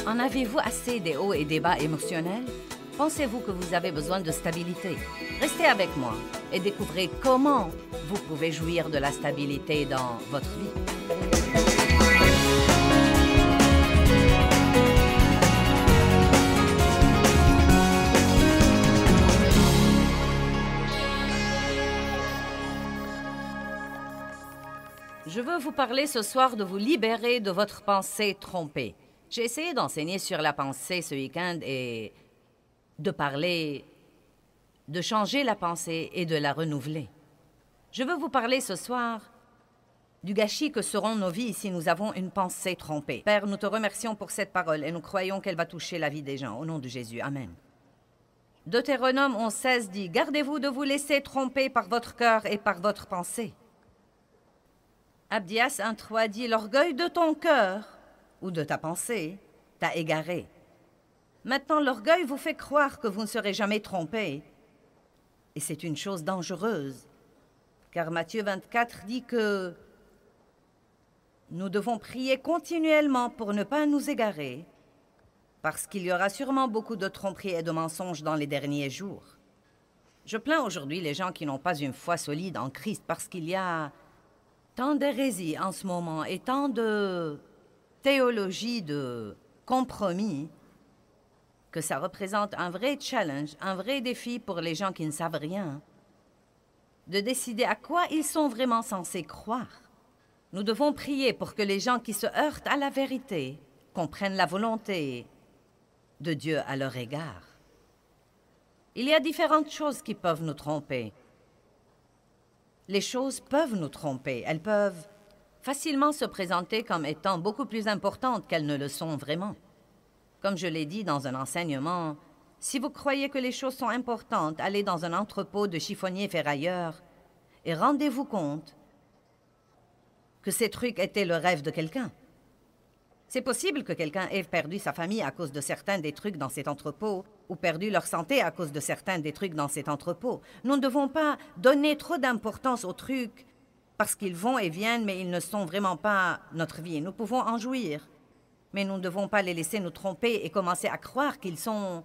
En avez-vous assez des hauts et des bas émotionnels? Pensez-vous que vous avez besoin de stabilité? Restez avec moi et découvrez comment vous pouvez jouir de la stabilité dans votre vie. Je veux vous parler ce soir de vous libérer de votre pensée trompée. J'ai essayé d'enseigner sur la pensée ce week-end et de changer la pensée et de la renouveler. Je veux vous parler ce soir du gâchis que seront nos vies si nous avons une pensée trompée. Père, nous te remercions pour cette parole et nous croyons qu'elle va toucher la vie des gens. Au nom de Jésus, Amen. Deutéronome 11:16 dit « Gardez-vous de vous laisser tromper par votre cœur et par votre pensée. » Abdias 1:3 dit « L'orgueil de ton cœur ou de ta pensée t'a égaré. » Maintenant, l'orgueil vous fait croire que vous ne serez jamais trompé. Et c'est une chose dangereuse, car Matthieu 24 dit que nous devons prier continuellement pour ne pas nous égarer, parce qu'il y aura sûrement beaucoup de tromperies et de mensonges dans les derniers jours. Je plains aujourd'hui les gens qui n'ont pas une foi solide en Christ, parce qu'il y a tant d'hérésie en ce moment et tant de théologie de compromis que ça représente un vrai challenge, un vrai défi pour les gens qui ne savent rien, de décider à quoi ils sont vraiment censés croire. Nous devons prier pour que les gens qui se heurtent à la vérité comprennent la volonté de Dieu à leur égard. Il y a différentes choses qui peuvent nous tromper. Les choses peuvent nous tromper. Elles peuvent facilement se présenter comme étant beaucoup plus importantes qu'elles ne le sont vraiment. Comme je l'ai dit dans un enseignement, si vous croyez que les choses sont importantes, allez dans un entrepôt de chiffonniers ferrailleurs et rendez-vous compte que ces trucs étaient le rêve de quelqu'un. C'est possible que quelqu'un ait perdu sa famille à cause de certains des trucs dans cet entrepôt ou perdu leur santé à cause de certains des trucs dans cet entrepôt. Nous ne devons pas donner trop d'importance aux trucs parce qu'ils vont et viennent, mais ils ne sont vraiment pas notre vie. Nous pouvons en jouir, mais nous ne devons pas les laisser nous tromper et commencer à croire qu'ils sont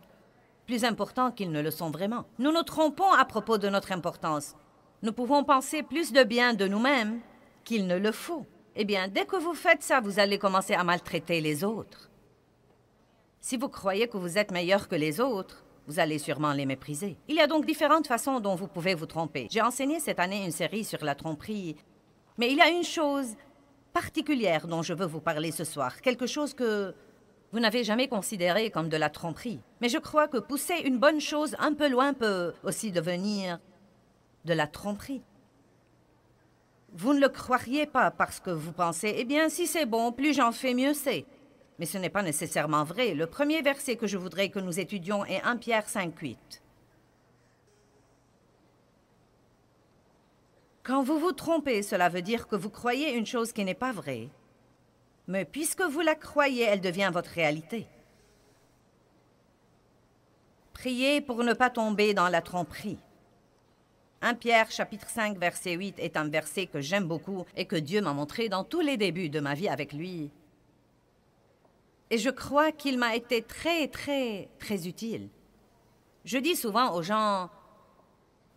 plus importants qu'ils ne le sont vraiment. Nous nous trompons à propos de notre importance. Nous pouvons penser plus de bien de nous-mêmes qu'il ne le faut. Eh bien, dès que vous faites ça, vous allez commencer à maltraiter les autres. Si vous croyez que vous êtes meilleur que les autres, vous allez sûrement les mépriser. Il y a donc différentes façons dont vous pouvez vous tromper. J'ai enseigné cette année une série sur la tromperie, mais il y a une chose particulière dont je veux vous parler ce soir, quelque chose que vous n'avez jamais considéré comme de la tromperie. Mais je crois que pousser une bonne chose un peu loin peut aussi devenir de la tromperie. Vous ne le croiriez pas parce que vous pensez, eh bien, si c'est bon, plus j'en fais, mieux c'est. Mais ce n'est pas nécessairement vrai. Le premier verset que je voudrais que nous étudions est 1 Pierre 5:8. Quand vous vous trompez, cela veut dire que vous croyez une chose qui n'est pas vraie. Mais puisque vous la croyez, elle devient votre réalité. Priez pour ne pas tomber dans la tromperie. 1 Pierre, chapitre 5, verset 8 est un verset que j'aime beaucoup et que Dieu m'a montré dans tous les débuts de ma vie avec lui. Et je crois qu'il m'a été très, très, très utile. Je dis souvent aux gens,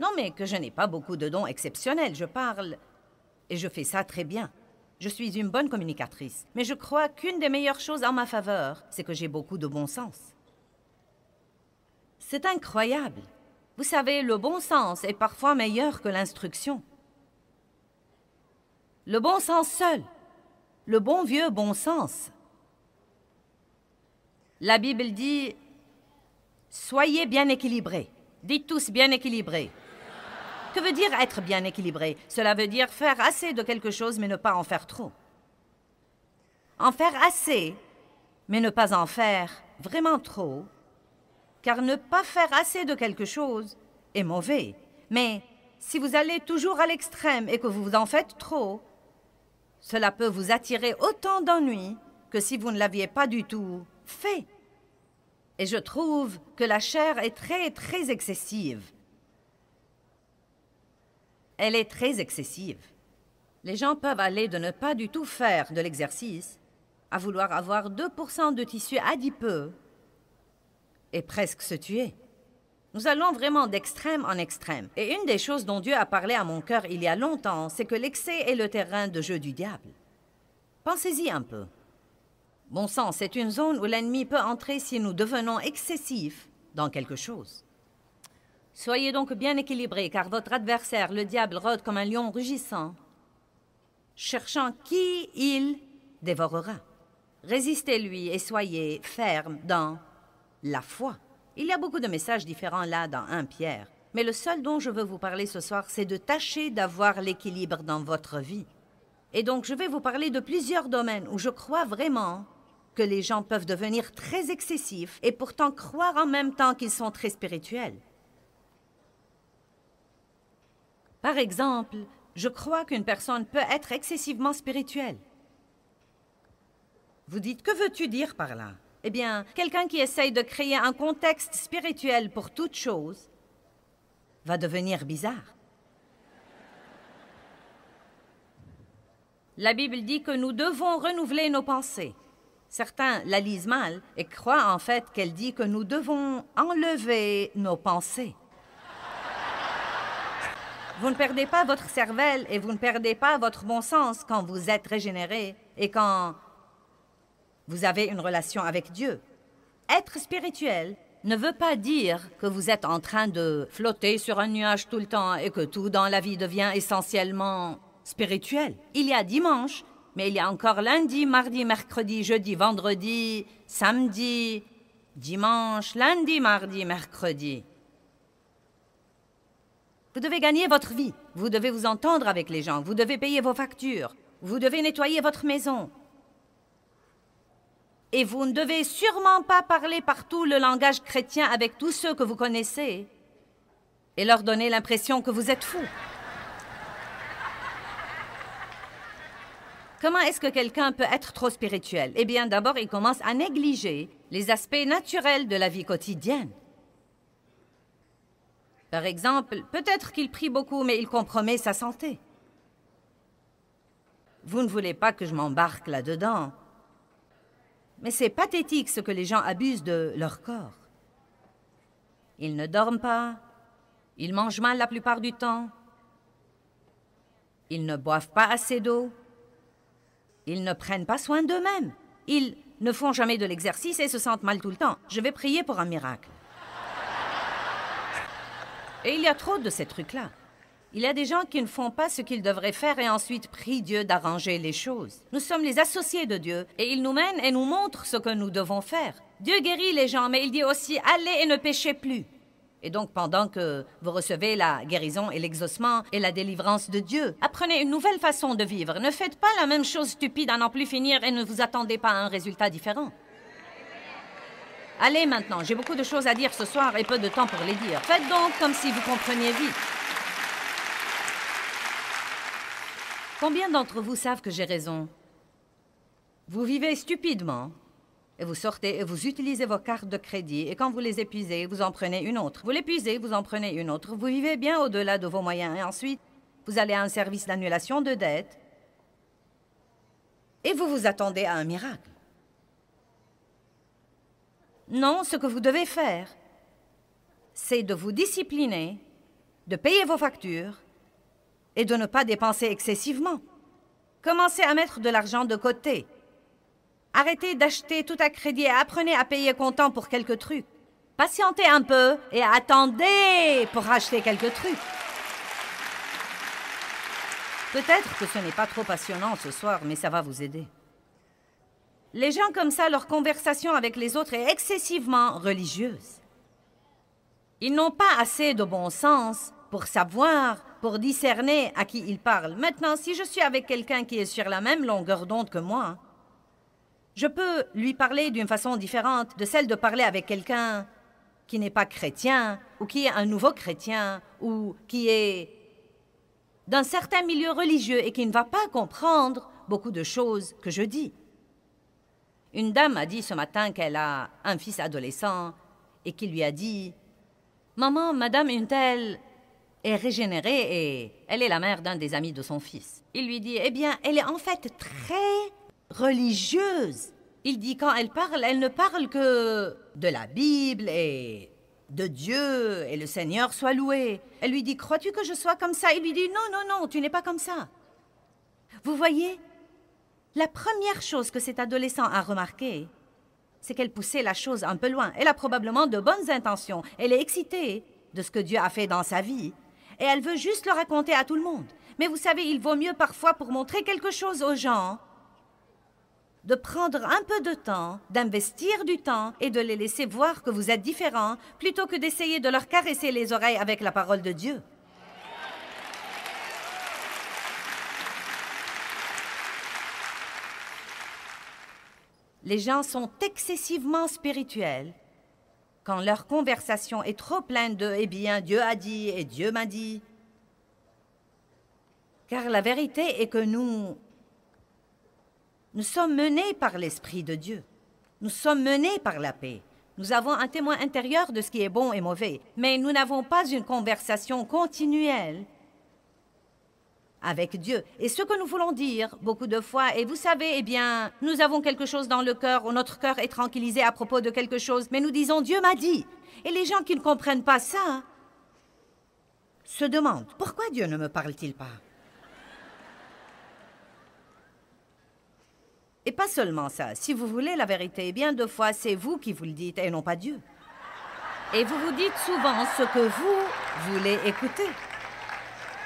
non mais que je n'ai pas beaucoup de dons exceptionnels, je parle et je fais ça très bien. Je suis une bonne communicatrice, mais je crois qu'une des meilleures choses en ma faveur, c'est que j'ai beaucoup de bon sens. C'est incroyable. Vous savez, le bon sens est parfois meilleur que l'instruction. Le bon sens seul, le bon vieux bon sens. La Bible dit « Soyez bien équilibrés ». Dites tous « bien équilibrés ». Que veut dire être bien équilibré? Cela veut dire faire assez de quelque chose, mais ne pas en faire trop. En faire assez, mais ne pas en faire vraiment trop. Car ne pas faire assez de quelque chose est mauvais. Mais si vous allez toujours à l'extrême et que vous en faites trop, cela peut vous attirer autant d'ennuis que si vous ne l'aviez pas du tout fait. Et je trouve que la chair est très, très excessive. Elle est très excessive. Les gens peuvent aller de ne pas du tout faire de l'exercice à vouloir avoir 2% de tissu adipeux et presque se tuer. Nous allons vraiment d'extrême en extrême. Et une des choses dont Dieu a parlé à mon cœur il y a longtemps, c'est que l'excès est le terrain de jeu du diable. Pensez-y un peu. Bon sang, c'est une zone où l'ennemi peut entrer si nous devenons excessifs dans quelque chose. Soyez donc bien équilibrés, car votre adversaire, le diable, rôde comme un lion rugissant, cherchant qui il dévorera. Résistez-lui et soyez fermes dans la foi. Il y a beaucoup de messages différents là dans 1 Pierre, mais le seul dont je veux vous parler ce soir, c'est de tâcher d'avoir l'équilibre dans votre vie. Et donc, je vais vous parler de plusieurs domaines où je crois vraiment que les gens peuvent devenir très excessifs et pourtant croire en même temps qu'ils sont très spirituels. Par exemple, je crois qu'une personne peut être excessivement spirituelle. Vous dites, que veux-tu dire par là? Eh bien, quelqu'un qui essaye de créer un contexte spirituel pour toute chose va devenir bizarre. La Bible dit que nous devons renouveler nos pensées. Certains la lisent mal et croient en fait qu'elle dit que nous devons enlever nos pensées. Vous ne perdez pas votre cervelle et vous ne perdez pas votre bon sens quand vous êtes régénéré et quand vous avez une relation avec Dieu. Être spirituel ne veut pas dire que vous êtes en train de flotter sur un nuage tout le temps et que tout dans la vie devient essentiellement spirituel. Il y a dimanche, mais il y a encore lundi, mardi, mercredi, jeudi, vendredi, samedi, dimanche, lundi, mardi, mercredi. Vous devez gagner votre vie. Vous devez vous entendre avec les gens. Vous devez payer vos factures. Vous devez nettoyer votre maison. Et vous ne devez sûrement pas parler partout le langage chrétien avec tous ceux que vous connaissez et leur donner l'impression que vous êtes fous. Comment est-ce que quelqu'un peut être trop spirituel? Eh bien, d'abord, il commence à négliger les aspects naturels de la vie quotidienne. Par exemple, peut-être qu'il prie beaucoup, mais il compromet sa santé. Vous ne voulez pas que je m'embarque là-dedans. Mais c'est pathétique ce que les gens abusent de leur corps. Ils ne dorment pas, ils mangent mal la plupart du temps, ils ne boivent pas assez d'eau, ils ne prennent pas soin d'eux-mêmes, ils ne font jamais de l'exercice et se sentent mal tout le temps. Je vais prier pour un miracle. Et il y a trop de ces trucs-là. Il y a des gens qui ne font pas ce qu'ils devraient faire et ensuite prient Dieu d'arranger les choses. Nous sommes les associés de Dieu et il nous mène et nous montre ce que nous devons faire. Dieu guérit les gens, mais il dit aussi « allez et ne péchez plus ». Et donc, pendant que vous recevez la guérison et l'exaucement et la délivrance de Dieu, apprenez une nouvelle façon de vivre. Ne faites pas la même chose stupide à n'en plus finir et ne vous attendez pas à un résultat différent. Allez maintenant, j'ai beaucoup de choses à dire ce soir et peu de temps pour les dire. Faites donc comme si vous compreniez vite. Combien d'entre vous savent que j'ai raison? Vous vivez stupidement, et vous sortez et vous utilisez vos cartes de crédit, et quand vous les épuisez, vous en prenez une autre. Vous l'épuisez, vous en prenez une autre. Vous vivez bien au-delà de vos moyens, et ensuite, vous allez à un service d'annulation de dette, et vous vous attendez à un miracle. Non, ce que vous devez faire, c'est de vous discipliner, de payer vos factures, et de ne pas dépenser excessivement. Commencez à mettre de l'argent de côté. Arrêtez d'acheter tout à crédit et apprenez à payer comptant pour quelques trucs. Patientez un peu et attendez pour acheter quelques trucs. Peut-être que ce n'est pas trop passionnant ce soir, mais ça va vous aider. Les gens comme ça, leur conversation avec les autres est excessivement religieuse. Ils n'ont pas assez de bon sens pour savoir, pour discerner à qui ils parlent. Maintenant, si je suis avec quelqu'un qui est sur la même longueur d'onde que moi, je peux lui parler d'une façon différente de celle de parler avec quelqu'un qui n'est pas chrétien, ou qui est un nouveau chrétien, ou qui est d'un certain milieu religieux et qui ne va pas comprendre beaucoup de choses que je dis. Une dame a dit ce matin qu'elle a un fils adolescent et qui lui a dit « Maman, madame une telle est régénérée et elle est la mère d'un des amis de son fils. » Il lui dit « Eh bien, elle est en fait très religieuse. Il dit quand elle ne parle que de la Bible et de Dieu et le Seigneur soit loué. Elle lui dit, crois-tu que je sois comme ça? Il lui dit, non, non, non, tu n'es pas comme ça. Vous voyez, la première chose que cet adolescent a remarqué, c'est qu'elle poussait la chose un peu loin. Elle a probablement de bonnes intentions. Elle est excitée de ce que Dieu a fait dans sa vie. Et elle veut juste le raconter à tout le monde. Mais vous savez, il vaut mieux parfois pour montrer quelque chose aux gens, de prendre un peu de temps, d'investir du temps et de les laisser voir que vous êtes différents, plutôt que d'essayer de leur caresser les oreilles avec la parole de Dieu. Les gens sont excessivement spirituels quand leur conversation est trop pleine de « Eh bien, Dieu a dit et Dieu m'a dit ». Car la vérité est que nous sommes menés par l'Esprit de Dieu. Nous sommes menés par la paix. Nous avons un témoin intérieur de ce qui est bon et mauvais, mais nous n'avons pas une conversation continuelle avec Dieu. Et ce que nous voulons dire beaucoup de fois, et vous savez, eh bien, nous avons quelque chose dans le cœur, ou notre cœur est tranquillisé à propos de quelque chose, mais nous disons « Dieu m'a dit ». Et les gens qui ne comprennent pas ça se demandent « Pourquoi Dieu ne me parle-t-il pas ?» Et pas seulement ça, si vous voulez la vérité, bien de fois, c'est vous qui vous le dites et non pas Dieu. Et vous vous dites souvent ce que vous voulez écouter.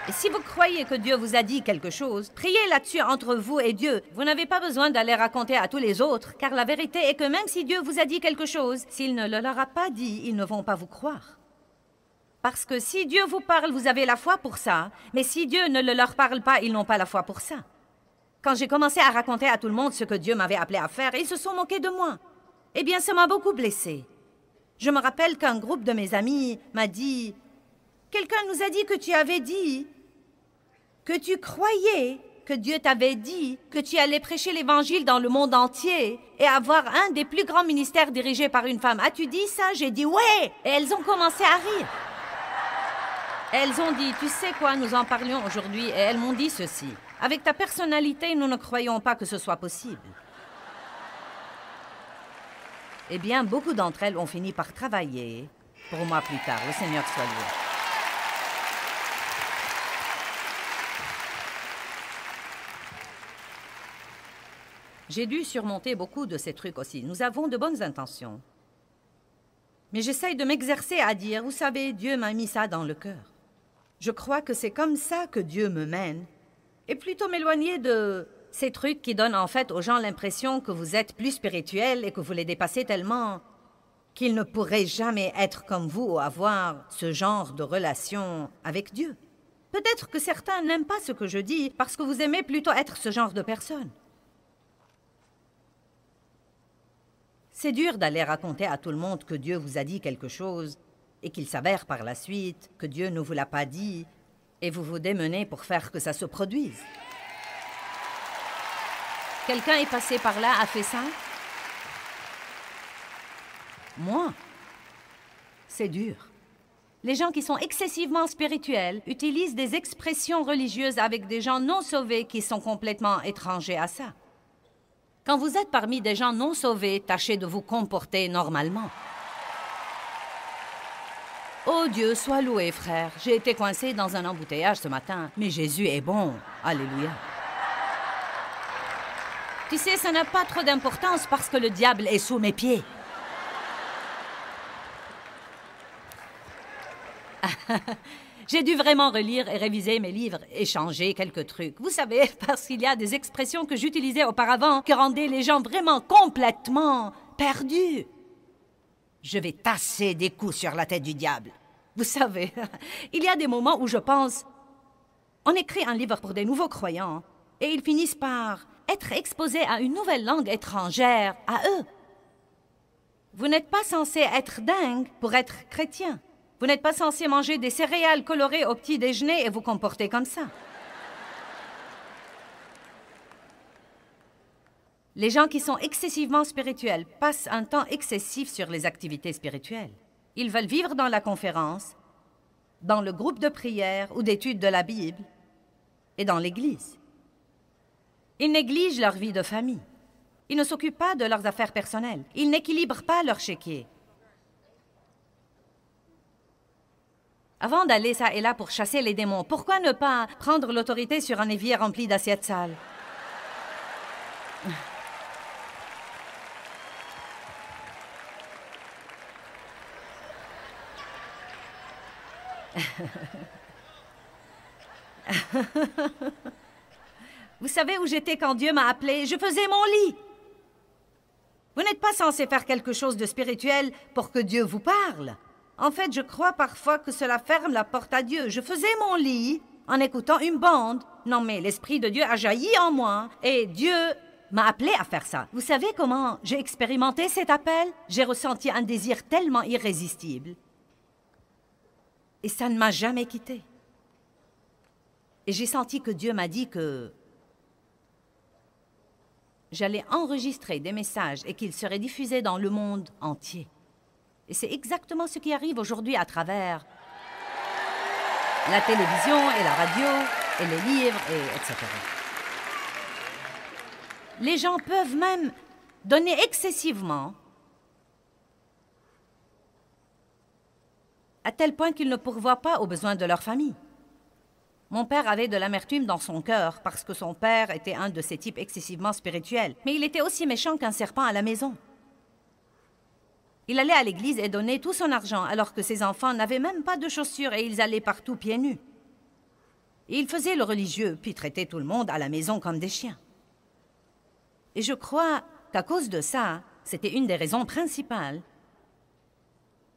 Et si vous croyez que Dieu vous a dit quelque chose, priez là-dessus entre vous et Dieu. Vous n'avez pas besoin d'aller raconter à tous les autres, car la vérité est que même si Dieu vous a dit quelque chose, s'il ne le leur a pas dit, ils ne vont pas vous croire. Parce que si Dieu vous parle, vous avez la foi pour ça, mais si Dieu ne le leur parle pas, ils n'ont pas la foi pour ça. Quand j'ai commencé à raconter à tout le monde ce que Dieu m'avait appelé à faire, ils se sont moqués de moi. Eh bien, ça m'a beaucoup blessée. Je me rappelle qu'un groupe de mes amis m'a dit « Quelqu'un nous a dit que tu avais dit, que tu croyais que Dieu t'avait dit que tu allais prêcher l'Évangile dans le monde entier et avoir un des plus grands ministères dirigés par une femme. As-tu dit ça? » J'ai dit « Ouais !» Et elles ont commencé à rire. Elles ont dit « Tu sais quoi, nous en parlions aujourd'hui. » Et elles m'ont dit ceci. « Avec ta personnalité, nous ne croyons pas que ce soit possible. » Eh bien, beaucoup d'entre elles ont fini par travailler pour moi plus tard. Le Seigneur soit loué. J'ai dû surmonter beaucoup de ces trucs aussi. Nous avons de bonnes intentions. Mais j'essaye de m'exercer à dire, vous savez, Dieu m'a mis ça dans le cœur. Je crois que c'est comme ça que Dieu me mène. Et plutôt m'éloigner de ces trucs qui donnent en fait aux gens l'impression que vous êtes plus spirituel et que vous les dépassez tellement qu'ils ne pourraient jamais être comme vous ou avoir ce genre de relation avec Dieu. Peut-être que certains n'aiment pas ce que je dis parce que vous aimez plutôt être ce genre de personne. C'est dur d'aller raconter à tout le monde que Dieu vous a dit quelque chose et qu'il s'avère par la suite que Dieu ne vous l'a pas dit et vous vous démenez pour faire que ça se produise. Quelqu'un est passé par là, a fait ça? Moi? C'est dur. Les gens qui sont excessivement spirituels utilisent des expressions religieuses avec des gens non sauvés qui sont complètement étrangers à ça. Quand vous êtes parmi des gens non sauvés, tâchez de vous comporter normalement. Oh Dieu, sois loué, frère. J'ai été coincé dans un embouteillage ce matin, mais Jésus est bon. Alléluia. Tu sais, ça n'a pas trop d'importance parce que le diable est sous mes pieds. J'ai dû vraiment relire et réviser mes livres et changer quelques trucs. Vous savez, parce qu'il y a des expressions que j'utilisais auparavant qui rendaient les gens vraiment complètement perdus. Je vais tasser des coups sur la tête du diable. Vous savez, il y a des moments où je pense, on écrit un livre pour des nouveaux croyants et ils finissent par être exposés à une nouvelle langue étrangère à eux. Vous n'êtes pas censé être dingue pour être chrétien. Vous n'êtes pas censé manger des céréales colorées au petit déjeuner et vous comporter comme ça. Les gens qui sont excessivement spirituels passent un temps excessif sur les activités spirituelles. Ils veulent vivre dans la conférence, dans le groupe de prière ou d'études de la Bible et dans l'Église. Ils négligent leur vie de famille. Ils ne s'occupent pas de leurs affaires personnelles. Ils n'équilibrent pas leur chéquier. Avant d'aller ça et là pour chasser les démons, pourquoi ne pas prendre l'autorité sur un évier rempli d'assiettes sales? Vous savez où j'étais quand Dieu m'a appelé? Je faisais mon lit. Vous n'êtes pas censé faire quelque chose de spirituel pour que Dieu vous parle. En fait, je crois parfois que cela ferme la porte à Dieu. Je faisais mon lit en écoutant une bande. Non, mais l'Esprit de Dieu a jailli en moi et Dieu m'a appelé à faire ça. Vous savez comment j'ai expérimenté cet appel? J'ai ressenti un désir tellement irrésistible. Et ça ne m'a jamais quitté. Et j'ai senti que Dieu m'a dit que j'allais enregistrer des messages et qu'ils seraient diffusés dans le monde entier. Et c'est exactement ce qui arrive aujourd'hui à travers la télévision et la radio et les livres, etc. Les gens peuvent même donner excessivement à tel point qu'ils ne pourvoient pas aux besoins de leur famille. Mon père avait de l'amertume dans son cœur parce que son père était un de ces types excessivement spirituels. Mais il était aussi méchant qu'un serpent à la maison. Il allait à l'église et donnait tout son argent alors que ses enfants n'avaient même pas de chaussures et ils allaient partout pieds nus. Et il faisait le religieux puis traitait tout le monde à la maison comme des chiens. Et je crois qu'à cause de ça, c'était une des raisons principales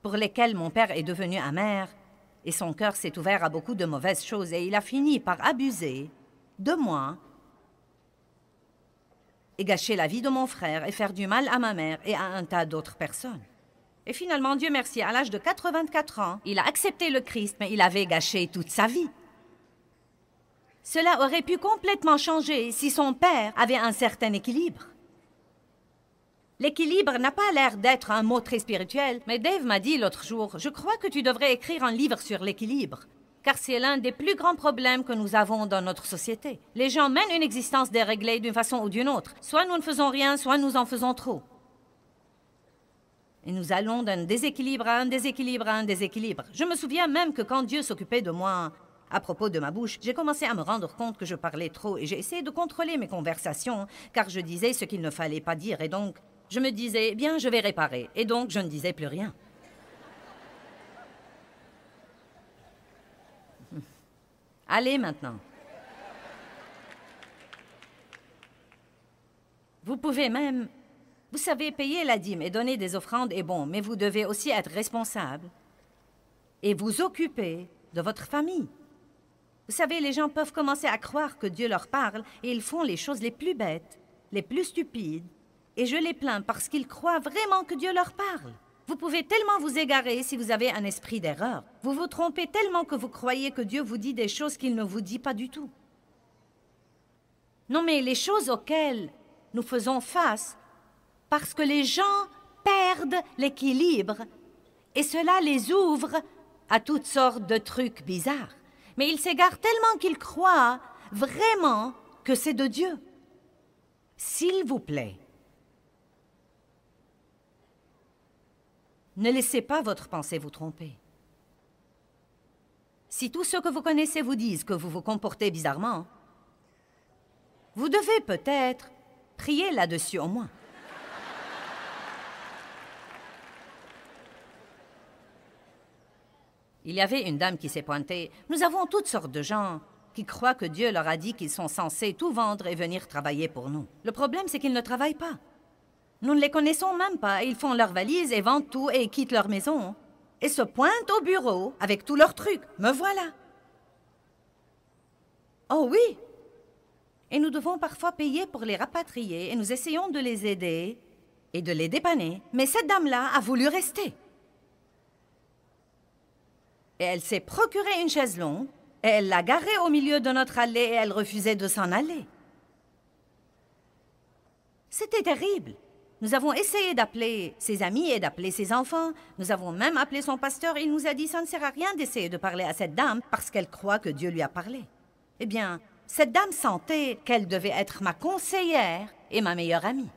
pour lesquelles mon père est devenu amer et son cœur s'est ouvert à beaucoup de mauvaises choses et il a fini par abuser de moi et gâcher la vie de mon frère et faire du mal à ma mère et à un tas d'autres personnes. Et finalement, Dieu merci, à l'âge de 84 ans, il a accepté le Christ, mais il avait gâché toute sa vie. Cela aurait pu complètement changer si son père avait un certain équilibre. L'équilibre n'a pas l'air d'être un mot très spirituel, mais Dave m'a dit l'autre jour, « Je crois que tu devrais écrire un livre sur l'équilibre, car c'est l'un des plus grands problèmes que nous avons dans notre société. Les gens mènent une existence déréglée d'une façon ou d'une autre. Soit nous ne faisons rien, soit nous en faisons trop. Et nous allons d'un déséquilibre à un déséquilibre à un déséquilibre. Je me souviens même que quand Dieu s'occupait de moi à propos de ma bouche, j'ai commencé à me rendre compte que je parlais trop et j'ai essayé de contrôler mes conversations, car je disais ce qu'il ne fallait pas dire et donc... Je me disais, bien, je vais réparer. Et donc, je ne disais plus rien. Allez, maintenant. Vous pouvez même... Vous savez, payer la dîme et donner des offrandes est bon, mais vous devez aussi être responsable et vous occuper de votre famille. Vous savez, les gens peuvent commencer à croire que Dieu leur parle et ils font les choses les plus bêtes, les plus stupides, et je les plains parce qu'ils croient vraiment que Dieu leur parle. Vous pouvez tellement vous égarer si vous avez un esprit d'erreur. Vous vous trompez tellement que vous croyez que Dieu vous dit des choses qu'il ne vous dit pas du tout. Non, mais les choses auxquelles nous faisons face, parce que les gens perdent l'équilibre, et cela les ouvre à toutes sortes de trucs bizarres. Mais ils s'égarent tellement qu'ils croient vraiment que c'est de Dieu. S'il vous plaît, ne laissez pas votre pensée vous tromper. Si tous ceux que vous connaissez vous disent que vous vous comportez bizarrement, vous devez peut-être prier là-dessus au moins. Il y avait une dame qui s'est pointée. Nous avons toutes sortes de gens qui croient que Dieu leur a dit qu'ils sont censés tout vendre et venir travailler pour nous. Le problème, c'est qu'ils ne travaillent pas. Nous ne les connaissons même pas. Ils font leurs valises et vendent tout et quittent leur maison. Et se pointent au bureau avec tous leurs trucs. Me voilà. Oh oui. Et nous devons parfois payer pour les rapatrier et nous essayons de les aider et de les dépanner. Mais cette dame-là a voulu rester. Et elle s'est procuré une chaise longue et elle l'a garée au milieu de notre allée et elle refusait de s'en aller. C'était terrible. Nous avons essayé d'appeler ses amis et d'appeler ses enfants. Nous avons même appelé son pasteur et il nous a dit « Ça ne sert à rien d'essayer de parler à cette dame parce qu'elle croit que Dieu lui a parlé. » Eh bien, cette dame sentait qu'elle devait être ma conseillère et ma meilleure amie.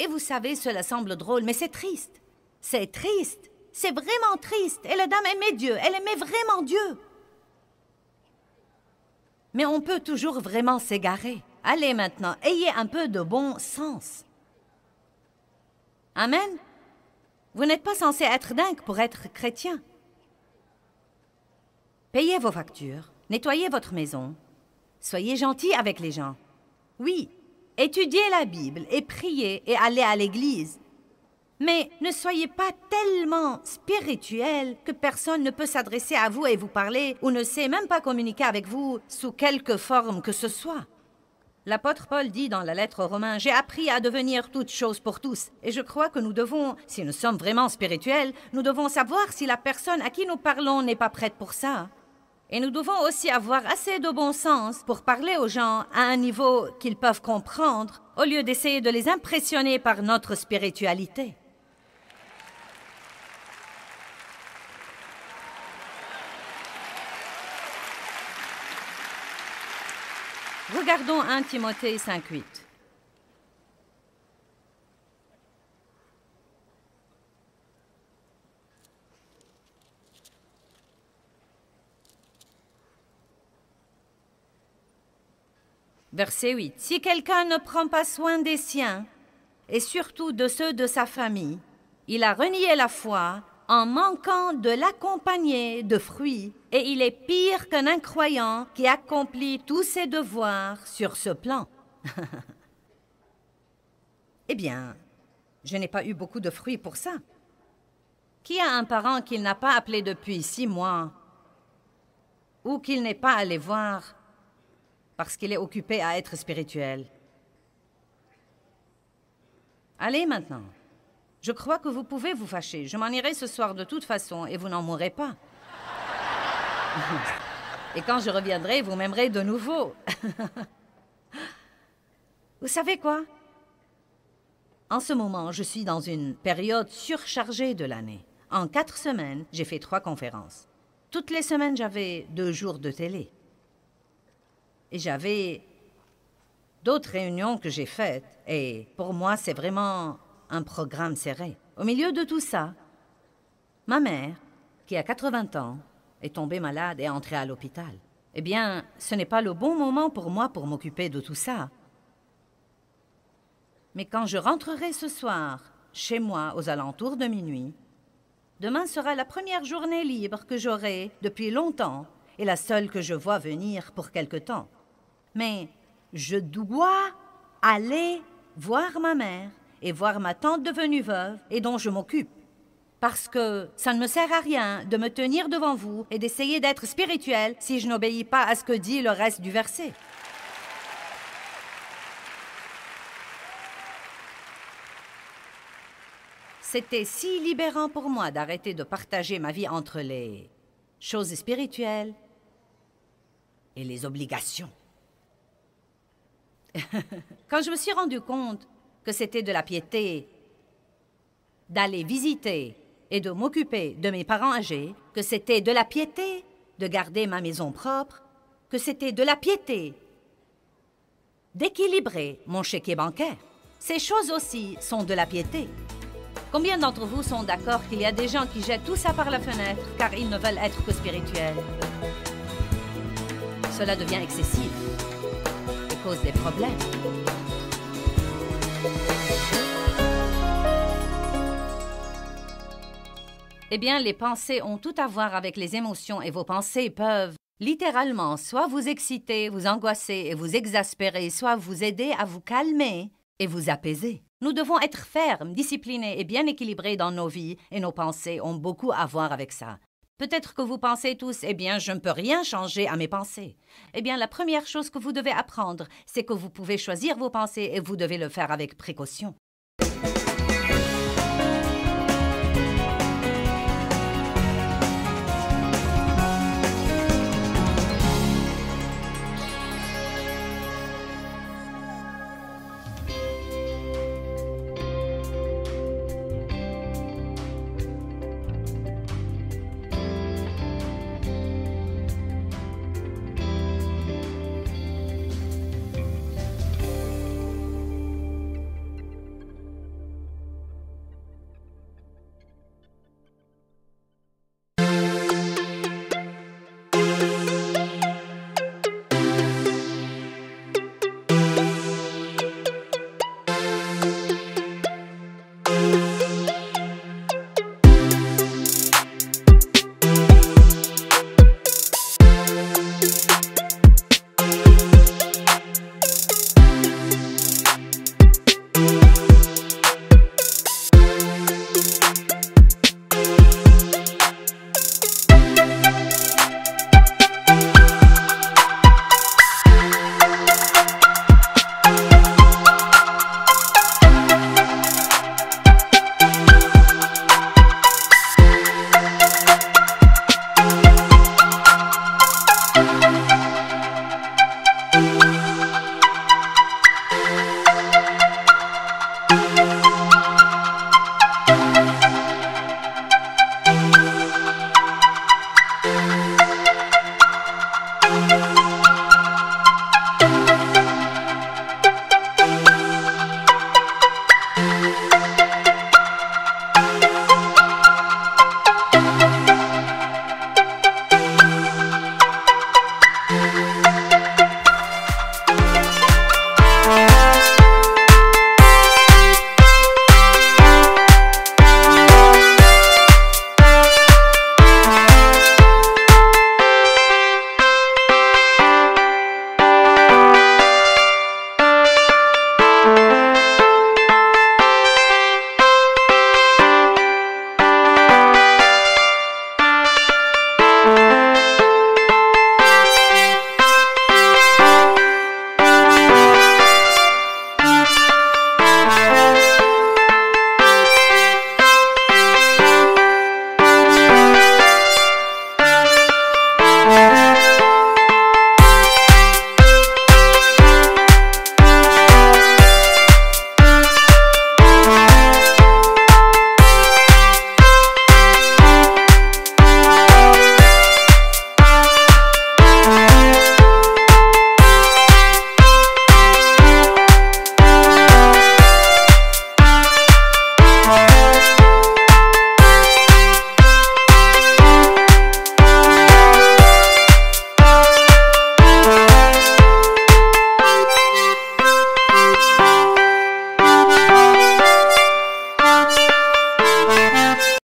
Et vous savez, cela semble drôle, mais c'est triste. C'est triste. C'est vraiment triste. Et la dame aimait Dieu. Elle aimait vraiment Dieu. Mais on peut toujours vraiment s'égarer. Allez maintenant, ayez un peu de bon sens. Amen. Vous n'êtes pas censé être dingue pour être chrétien. Payez vos factures, nettoyez votre maison, soyez gentil avec les gens. Oui, étudiez la Bible et priez et allez à l'église. Mais ne soyez pas tellement spirituel que personne ne peut s'adresser à vous et vous parler ou ne sait même pas communiquer avec vous sous quelque forme que ce soit. L'apôtre Paul dit dans la lettre aux Romains, « J'ai appris à devenir toute chose pour tous. » Et je crois que nous devons, si nous sommes vraiment spirituels, nous devons savoir si la personne à qui nous parlons n'est pas prête pour ça. Et nous devons aussi avoir assez de bon sens pour parler aux gens à un niveau qu'ils peuvent comprendre, au lieu d'essayer de les impressionner par notre spiritualité. Regardons 1 Timothée 5:8. Verset 8. « Si quelqu'un ne prend pas soin des siens, et surtout de ceux de sa famille, il a renié la foi en manquant de l'accompagner de fruits, et il est pire qu'un incroyant qui accomplit tous ses devoirs sur ce plan. » Eh bien, je n'ai pas eu beaucoup de fruits pour ça. Qui a un parent qu'il n'a pas appelé depuis 6 mois, ou qu'il n'est pas allé voir parce qu'il est occupé à être spirituel? Allez maintenant. Je crois que vous pouvez vous fâcher. Je m'en irai ce soir de toute façon et vous n'en mourrez pas. Et quand je reviendrai, vous m'aimerez de nouveau. Vous savez quoi? En ce moment, je suis dans une période surchargée de l'année. En 4 semaines, j'ai fait 3 conférences. Toutes les semaines, j'avais 2 jours de télé. Et j'avais d'autres réunions que j'ai faites. Et pour moi, c'est vraiment un programme serré. Au milieu de tout ça, ma mère, qui a 80 ans, est tombée malade et entrée à l'hôpital. Eh bien, ce n'est pas le bon moment pour moi pour m'occuper de tout ça. Mais quand je rentrerai ce soir, chez moi, aux alentours de minuit, demain sera la première journée libre que j'aurai depuis longtemps et la seule que je vois venir pour quelque temps. Mais je dois aller voir ma mère et voir ma tante devenue veuve et dont je m'occupe. Parce que ça ne me sert à rien de me tenir devant vous et d'essayer d'être spirituel si je n'obéis pas à ce que dit le reste du verset. C'était si libérant pour moi d'arrêter de partager ma vie entre les choses spirituelles et les obligations. Quand je me suis rendu compte que c'était de la piété d'aller visiter et de m'occuper de mes parents âgés, que c'était de la piété de garder ma maison propre, que c'était de la piété d'équilibrer mon chéquier bancaire. Ces choses aussi sont de la piété. Combien d'entre vous sont d'accord qu'il y a des gens qui jettent tout ça par la fenêtre car ils ne veulent être que spirituels? Cela devient excessif et cause des problèmes. Eh bien, les pensées ont tout à voir avec les émotions et vos pensées peuvent littéralement soit vous exciter, vous angoisser et vous exaspérer, soit vous aider à vous calmer et vous apaiser. Nous devons être fermes, disciplinés et bien équilibrés dans nos vies et nos pensées ont beaucoup à voir avec ça. Peut-être que vous pensez tous, eh bien, je ne peux rien changer à mes pensées. Eh bien, la première chose que vous devez apprendre, c'est que vous pouvez choisir vos pensées et vous devez le faire avec précaution.